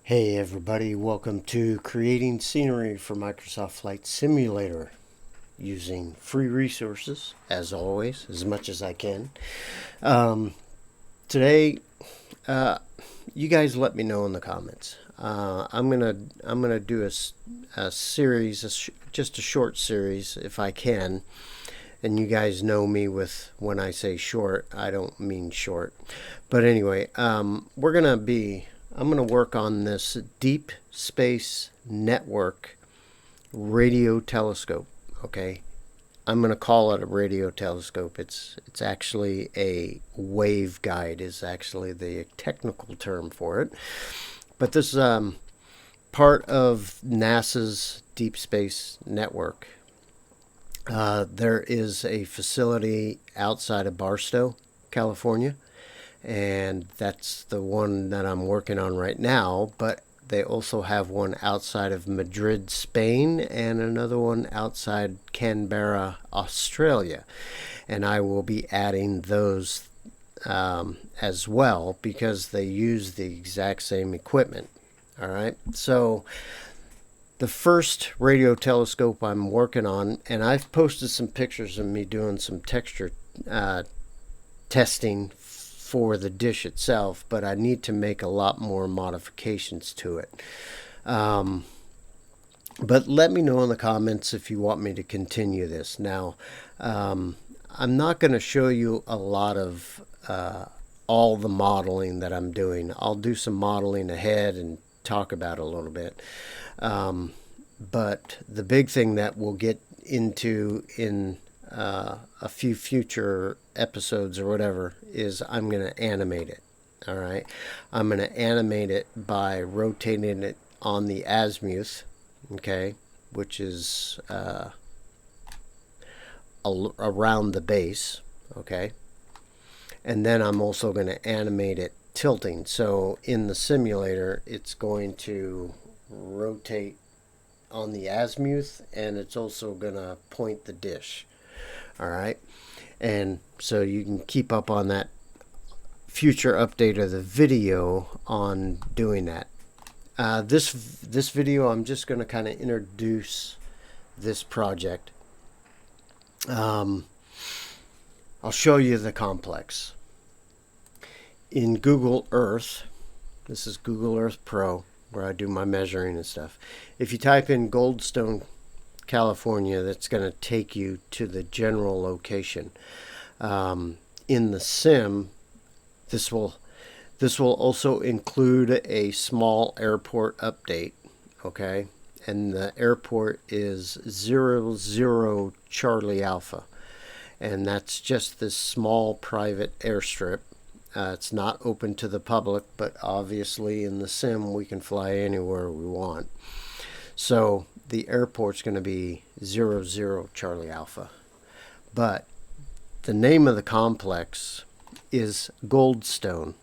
Hey everybody, welcome to Creating Scenery for Microsoft Flight Simulator, using free resources, as always, as much as I can. Today, you guys let me know in the comments. I'm gonna do a series, just a short series, if I can. And you guys know me with when I say short, I don't mean short. But anyway, I'm going to work on this Deep Space Network radio telescope, okay? I'm going to call it a radio telescope. It's actually a waveguide is actually the technical term for it. But this is part of NASA's Deep Space Network. There is a facility outside of Barstow, California, and that's the one that I'm working on right now, but they also have one outside of Madrid, Spain, and another one outside Canberra, Australia, and I will be adding those as well because they use the exact same equipment. All right, so the first radio telescope I'm working on, and I've posted some pictures of me doing some texture testing for the dish itself, but I need to make a lot more modifications to it. But let me know in the comments if you want me to continue this. Now, I'm not going to show you a lot of all the modeling that I'm doing. I'll do some modeling ahead and talk about it a little bit. But the big thing that we'll get into in a few future episodes or whatever is I'm going to animate it. All right, I'm going to animate it by rotating it on the azimuth, okay, which is around the base, okay, and then I'm also going to animate it tilting. So in the simulator, it's going to rotate on the azimuth, and it's also going to point the dish. All right, and so you can keep up on that future update of the video on doing that. This video, I'm just going to kind of introduce this project. I'll show you the complex. In Google Earth, this is Google Earth Pro, where I do my measuring and stuff. If you type in Goldstone, California, that's going to take you to the general location. In the sim, this will also include a small airport update, okay? And the airport is 00 Charlie Alpha, and that's just this small private airstrip. It's not open to the public, but obviously in the sim we can fly anywhere we want. So the airport's going to be 00 Charlie Alpha. But the name of the complex is Goldstone.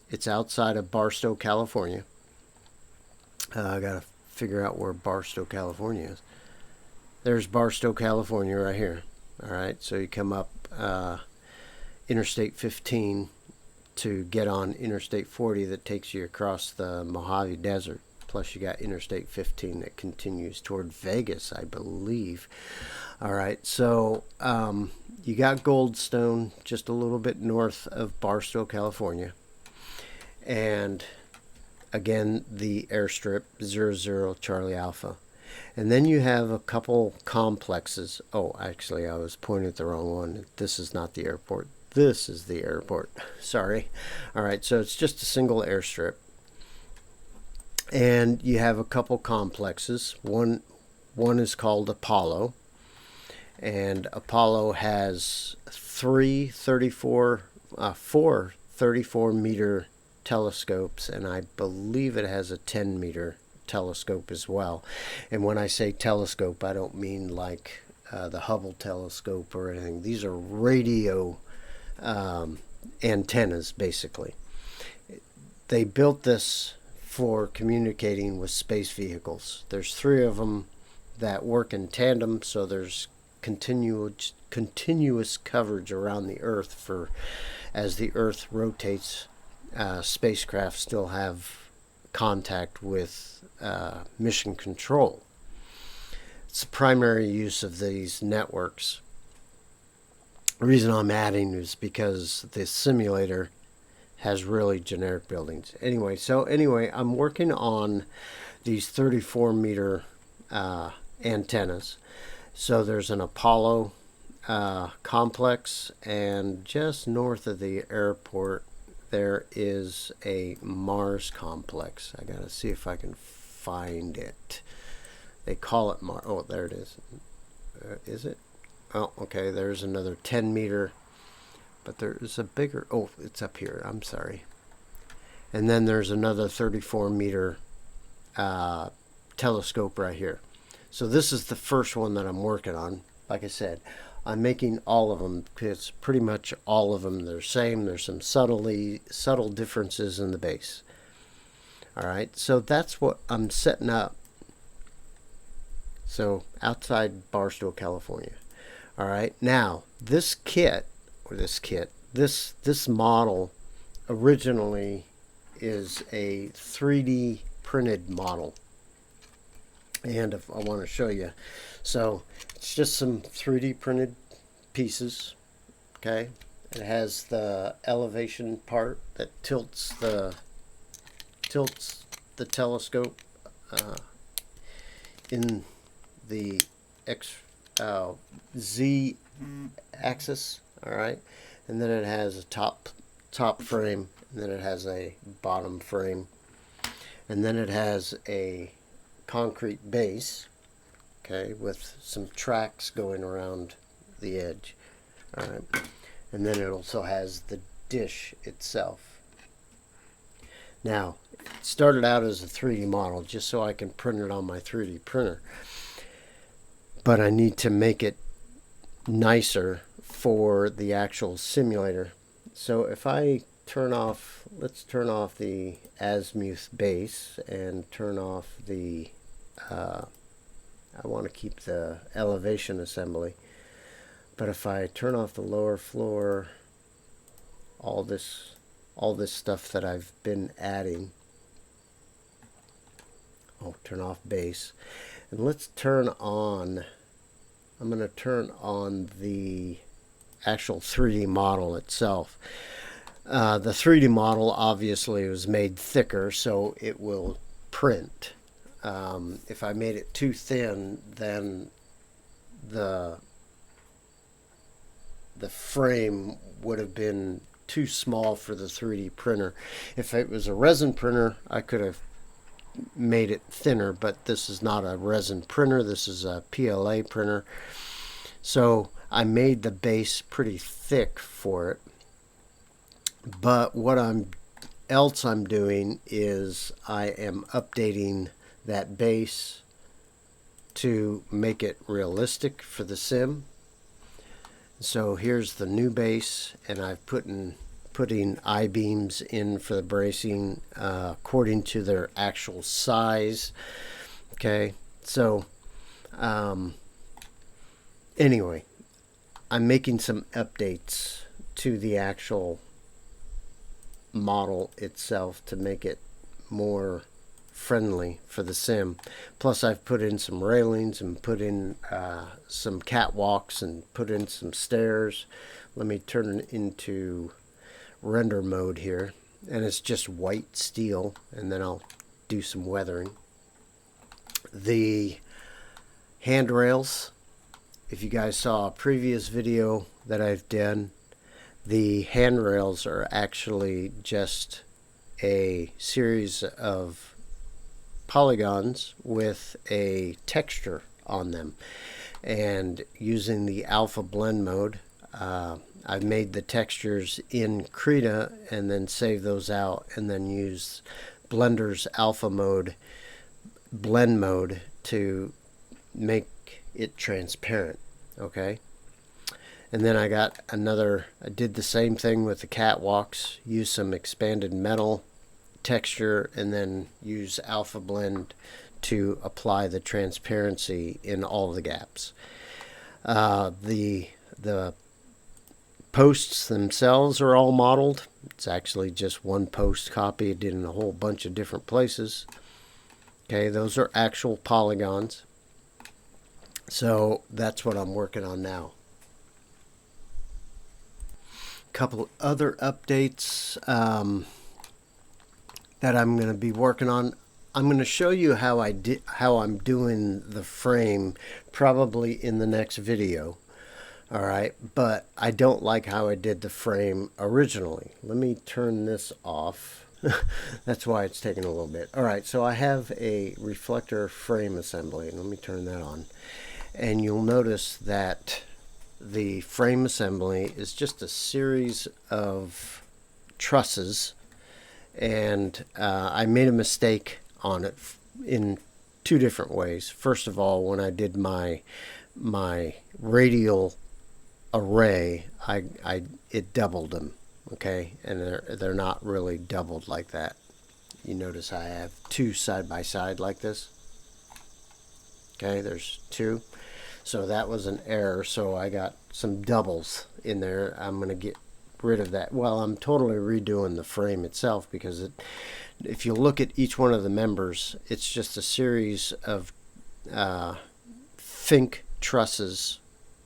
It's outside of Barstow, California. I got to figure out where Barstow, California is. There's Barstow, California right here. All right, so you come up Interstate 15 to get on Interstate 40 that takes you across the Mojave Desert. Plus you got Interstate 15 that continues toward Vegas, I believe. All right, so you got Goldstone just a little bit north of Barstow, California. And again, the airstrip, 00 Charlie Alpha. And then you have a couple complexes. Oh, actually, I was pointing at the wrong one. This is not the airport. This is the airport. Sorry. All right, so it's just a single airstrip. And you have a couple complexes. One is called Apollo, and Apollo has four 34-meter telescopes, and I believe it has a 10-meter telescope as well. And when I say telescope, I don't mean like the Hubble telescope or anything. These are radio antennas, basically. They built this for communicating with space vehicles. There's 3 of them that work in tandem, so there's continuous coverage around the Earth for as the Earth rotates. Spacecraft still have contact with mission control. It's the primary use of these networks. The reason I'm adding is because the simulator has really generic buildings. Anyway, I'm working on these 34 meter antennas. So there's an Apollo complex, and just north of the airport there is a Mars complex. I gotta see if I can find it. They call it Mars. Oh, there it is. Is it? Oh, okay. There's another 10 meter, but there is a bigger. Oh, it's up here. I'm sorry. And then there's another 34 meter telescope right here. So this is the first one that I'm working on. Like I said, I'm making all of them because pretty much all of them they're the same. There's some subtle differences in the base. All right, so that's what I'm setting up. So outside Barstool, California. All right, now this model originally is a 3D printed model. And if I want to show you, so it's just some 3D printed pieces. Okay, it has the elevation part that tilts the telescope in the Z axis. All right, and then it has a top frame, and then it has a bottom frame, and then it has a concrete base, okay, with some tracks going around the edge. All right, and then it also has the dish itself. Now, it started out as a 3D model just so I can print it on my 3D printer, but I need to make it nicer for the actual simulator. So if I let's turn off the azimuth base and turn off the I want to keep the elevation assembly, but if I turn off the lower floor, all this stuff that I've been adding, turn off base, and let's turn on, I'm going to turn on the actual 3D model itself. The 3D model obviously was made thicker so it will print. If I made it too thin, then the frame would have been too small for the 3D printer. If it was a resin printer, I could have made it thinner, but this is not a resin printer. This is a PLA printer. So I made the base pretty thick for it. But what I'm doing is I am updating that base to make it realistic for the sim. So here's the new base, and I've putting I-beams in for the bracing according to their actual size. Okay, so anyway, I'm making some updates to the actual model itself to make it more friendly for the sim. Plus I've put in some railings and put in some catwalks and put in some stairs. Let me turn it into render mode here, and it's just white steel, and then I'll do some weathering. The handrails, if you guys saw a previous video that I've done, the handrails are actually just a series of polygons with a texture on them, and using the alpha blend mode, I've made the textures in Krita and then save those out, and then use Blender's alpha mode blend mode to make it transparent. Okay, And then I did the same thing with the catwalks, used some expanded metal texture, and then use Alpha Blend to apply the transparency in all the gaps. The posts themselves are all modeled. It's actually just one post copied in a whole bunch of different places. Okay, those are actual polygons. So that's what I'm working on now. A couple other updates that I'm going to be working on. I'm going to show you how I'm doing the frame probably in the next video. All right, but I don't like how I did the frame originally. Let me turn this off. That's why it's taking a little bit. All right, so I have a reflector frame assembly. Let me turn that on. And you'll notice that the frame assembly is just a series of trusses. And I made a mistake on it in two different ways. First of all, when I did my radial array, it doubled them. Okay, and they're not really doubled like that. You notice I have two side by side like this. Okay, there's two. So that was an error. So I got some doubles in there. I'm going to get rid of that. Well, I'm totally redoing the frame itself, because if you look at each one of the members, it's just a series of Fink trusses,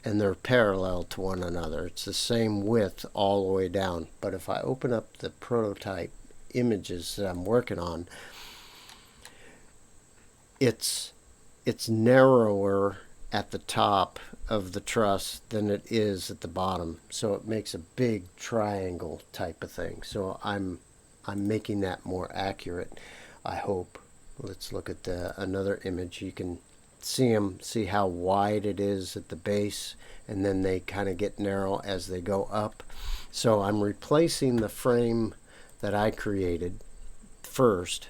and they're parallel to one another. It's the same width all the way down. But if I open up the prototype images that I'm working on, it's narrower at the top of the truss than it is at the bottom. So it makes a big triangle type of thing. So I'm making that more accurate, I hope. Let's look at another image. You can see how wide it is at the base, and then they kind of get narrow as they go up. So I'm replacing the frame that I created first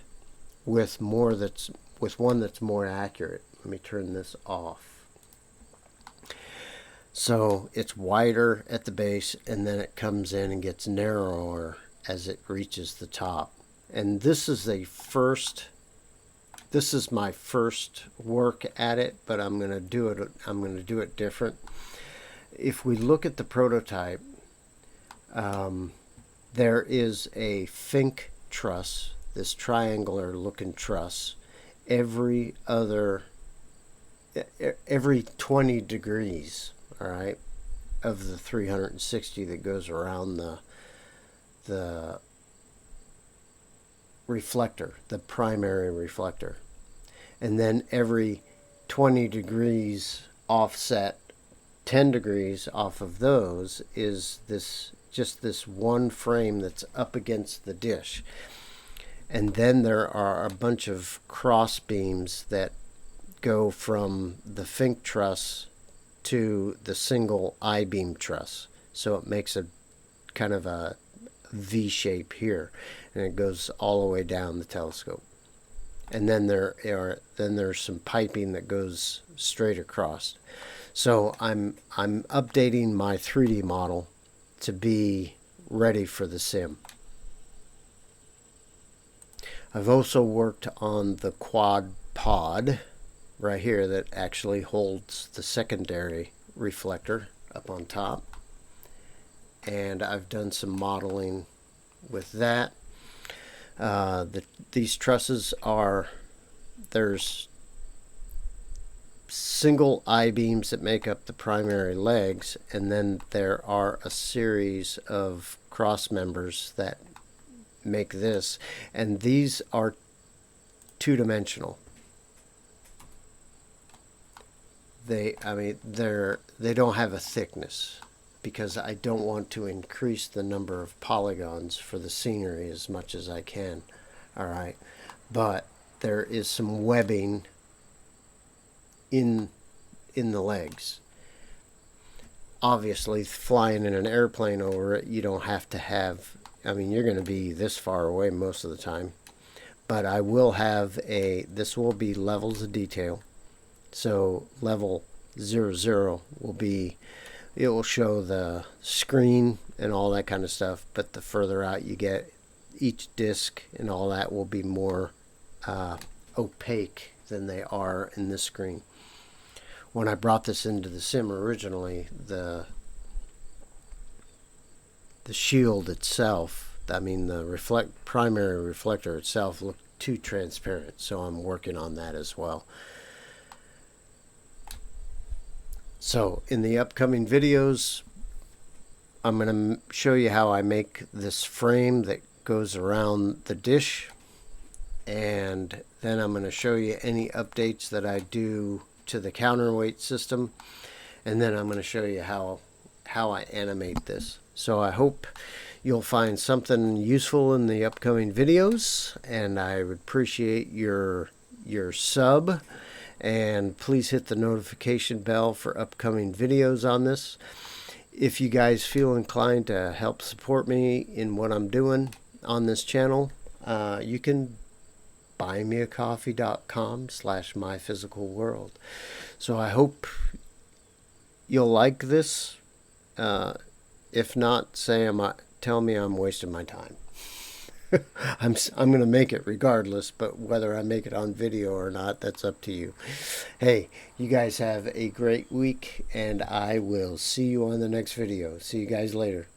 with one that's more accurate. Let me turn this off. So it's wider at the base, and then it comes in and gets narrower as it reaches the top. And this is my first work at it, but I'm going to do it different. If we look at the prototype, there is a Fink truss, this triangular looking truss, every 20 degrees, all right, of the 360 that goes around the reflector, the primary reflector. And then every 20 degrees offset, 10 degrees off of those, is this one frame that's up against the dish. And then there are a bunch of cross beams that go from the Fink truss to the single I-beam truss. So it makes a kind of a V shape here, and it goes all the way down the telescope. And then there's some piping that goes straight across. So I'm updating my 3D model to be ready for the sim. I've also worked on the quad pod right here that actually holds the secondary reflector up on top. And I've done some modeling with that. These trusses there's single I-beams that make up the primary legs, and then there are a series of cross members that make this, and these are two-dimensional. They don't have a thickness, because I don't want to increase the number of polygons for the scenery as much as I can. All right, but there is some webbing in the legs. Obviously, flying in an airplane over it, you don't have to have, you're going to be this far away most of the time. But I will have this will be levels of detail. So level 00 will be it will show the screen and all that kind of stuff, but the further out you get, each disc and all that will be more opaque than they are in this screen. When I brought this into the sim originally, the shield itself, I mean the primary reflector itself, looked too transparent, so I'm working on that as well. So in the upcoming videos, I'm going to show you how I make this frame that goes around the dish, and then I'm going to show you any updates that I do to the counterweight system, and then I'm going to show you how I animate this. So I hope you'll find something useful in the upcoming videos, and I would appreciate your sub, and please hit the notification bell for upcoming videos on this. If you guys feel inclined to help support me in what I'm doing on this channel, you can buymeacoffee.com/myphysicalworld. So I hope you'll like this. If not, tell me I'm wasting my time. I'm going to make it regardless, but whether I make it on video or not, that's up to you. Hey, you guys have a great week, and I will see you on the next video. See you guys later.